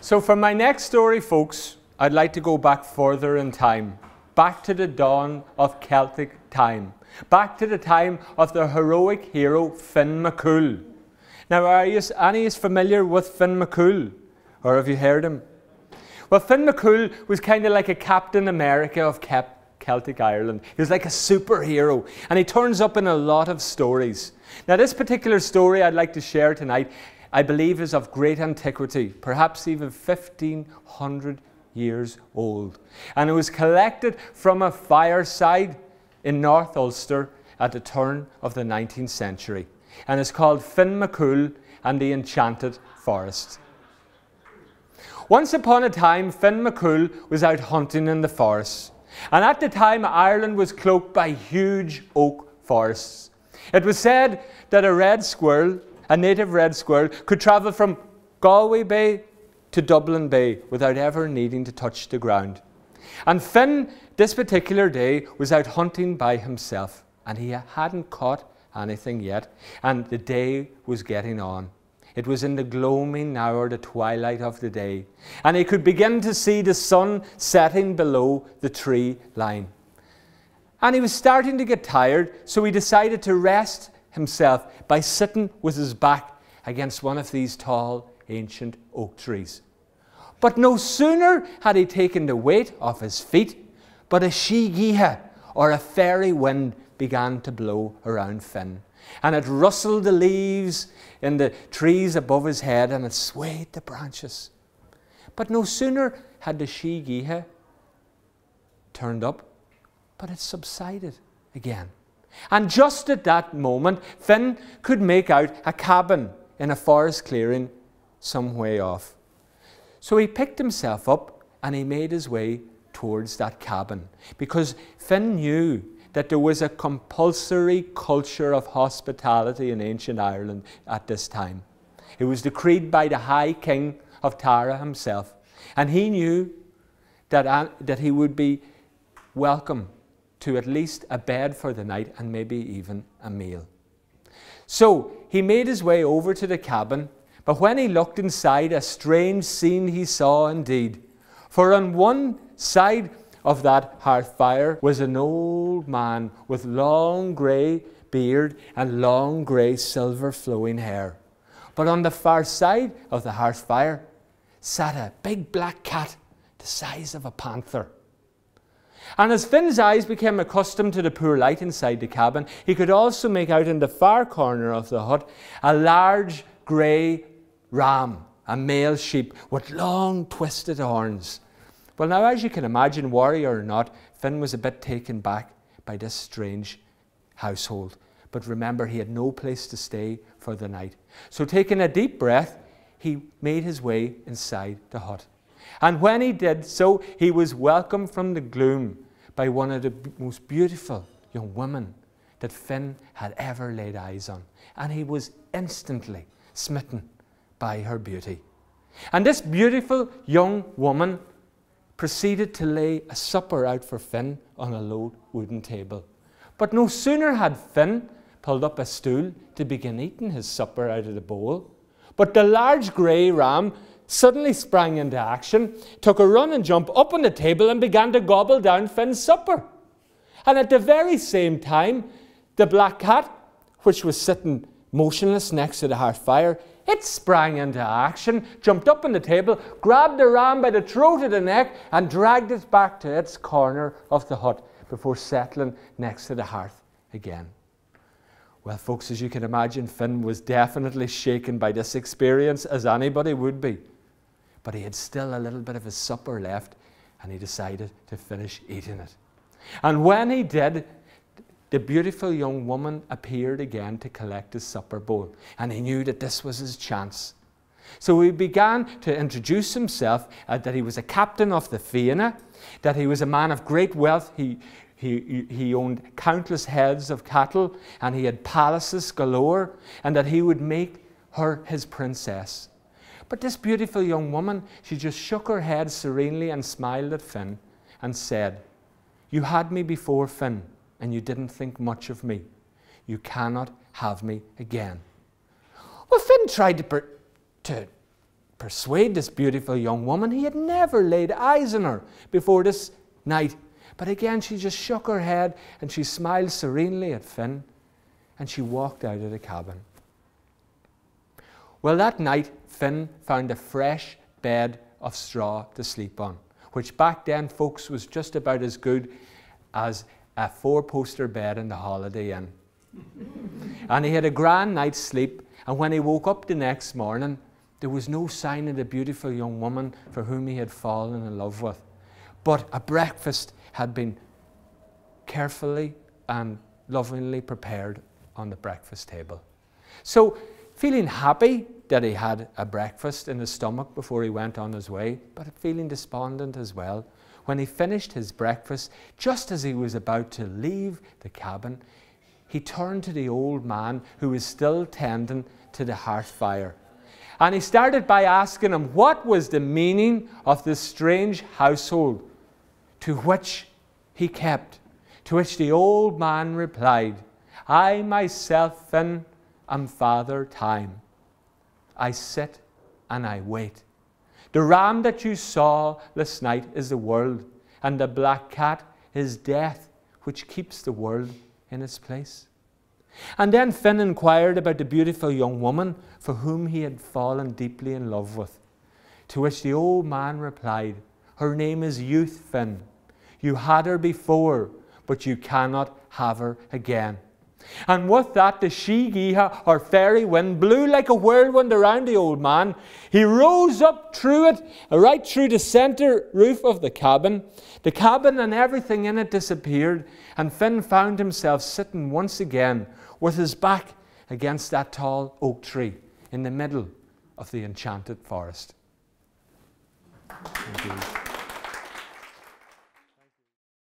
So for my next story, folks, I'd like to go back further in time, back to the dawn of Celtic time, back to the time of the heroic hero Fionn McCool. Now, are any of you familiar with Fionn McCool? Or have you heard him? Well, Fionn McCool was kind of like a Captain America of Celtic Ireland. He was like a superhero, and he turns up in a lot of stories. Now, this particular story I'd like to share tonight, I believe, is of great antiquity, perhaps even 1500 years old. And it was collected from a fireside in North Ulster at the turn of the 19th century. And it's called Fionn McCool and the Enchanted Forest. Once upon a time, Fionn McCool was out hunting in the forests. And at the time, Ireland was cloaked by huge oak forests. It was said that a red squirrel, a native red squirrel, could travel from Galway Bay to Dublin Bay without ever needing to touch the ground. And Fionn, this particular day, was out hunting by himself, and he hadn't caught anything yet, and the day was getting on. It was in the gloaming hour, the twilight of the day, and he could begin to see the sun setting below the tree line. And he was starting to get tired, so he decided to rest himself by sitting with his back against one of these tall, ancient oak trees. But no sooner had he taken the weight off his feet, but a she-giha, or a fairy wind, began to blow around Fionn. And it rustled the leaves in the trees above his head, and it swayed the branches. But no sooner had the she-giha turned up, but it subsided again. And just at that moment, Fionn could make out a cabin in a forest clearing some way off. So he picked himself up and he made his way towards that cabin, because Fionn knew that there was a compulsory culture of hospitality in ancient Ireland at this time. It was decreed by the High King of Tara himself, and he knew that he would be welcome to at least a bed for the night and maybe even a meal. So he made his way over to the cabin, but when he looked inside, a strange scene he saw indeed. For on one side of that hearth fire was an old man with long grey beard and long grey silver flowing hair. But on the far side of the hearth fire sat a big black cat the size of a panther. And as Fionn's eyes became accustomed to the poor light inside the cabin, he could also make out in the far corner of the hut a large grey ram, a male sheep with long twisted horns. Well, now, as you can imagine, warrior or not, Fionn was a bit taken back by this strange household. But remember, he had no place to stay for the night. So taking a deep breath, he made his way inside the hut. And when he did so, he was welcomed from the gloom by one of the most beautiful young women that Fionn had ever laid eyes on. And he was instantly smitten by her beauty. And this beautiful young woman proceeded to lay a supper out for Fionn on a low wooden table. But no sooner had Fionn pulled up a stool to begin eating his supper out of the bowl, but the large grey ram suddenly sprang into action, took a run and jump up on the table and began to gobble down Fionn's supper. And at the very same time, the black cat, which was sitting motionless next to the hearth fire, it sprang into action, jumped up on the table, grabbed the ram by the throat of the neck and dragged it back to its corner of the hut before settling next to the hearth again. Well, folks, as you can imagine, Fionn was definitely shaken by this experience, as anybody would be. But he had still a little bit of his supper left, and he decided to finish eating it. And when he did, the beautiful young woman appeared again to collect his supper bowl, and he knew that this was his chance. So he began to introduce himself, that he was a captain of the Fionn, that he was a man of great wealth. He owned countless heads of cattle, and he had palaces galore, and that he would make her his princess. But this beautiful young woman, she just shook her head serenely and smiled at Fionn and said, "You had me before, Fionn, and you didn't think much of me. You cannot have me again." Well, Fionn tried to persuade this beautiful young woman. He had never laid eyes on her before this night. But again, she just shook her head and she smiled serenely at Fionn, and she walked out of the cabin. Well, that night, Fionn found a fresh bed of straw to sleep on, which back then, folks, was just about as good as a 4-poster bed in the Holiday Inn. And he had a grand night's sleep, and when he woke up the next morning, there was no sign of the beautiful young woman for whom he had fallen in love with. But a breakfast had been carefully and lovingly prepared on the breakfast table. So, feeling happy that he had a breakfast in his stomach before he went on his way, but feeling despondent as well, when he finished his breakfast, just as he was about to leave the cabin, he turned to the old man who was still tending to the hearth fire. And he started by asking him what was the meaning of this strange household to which he kept. To which the old man replied, I myself, Fionn, am Father Time. I sit and I wait. The ram that you saw last night is the world, and the black cat is death, which keeps the world in its place. And then Fionn inquired about the beautiful young woman for whom he had fallen deeply in love with. To which the old man replied, her name is Youth, Fionn. You had her before, but you cannot have her again. And with that, the she-giha, or fairy wind, blew like a whirlwind around the old man. He rose up through it, right through the centre roof of the cabin. The cabin and everything in it disappeared, and Fionn found himself sitting once again with his back against that tall oak tree in the middle of the enchanted forest.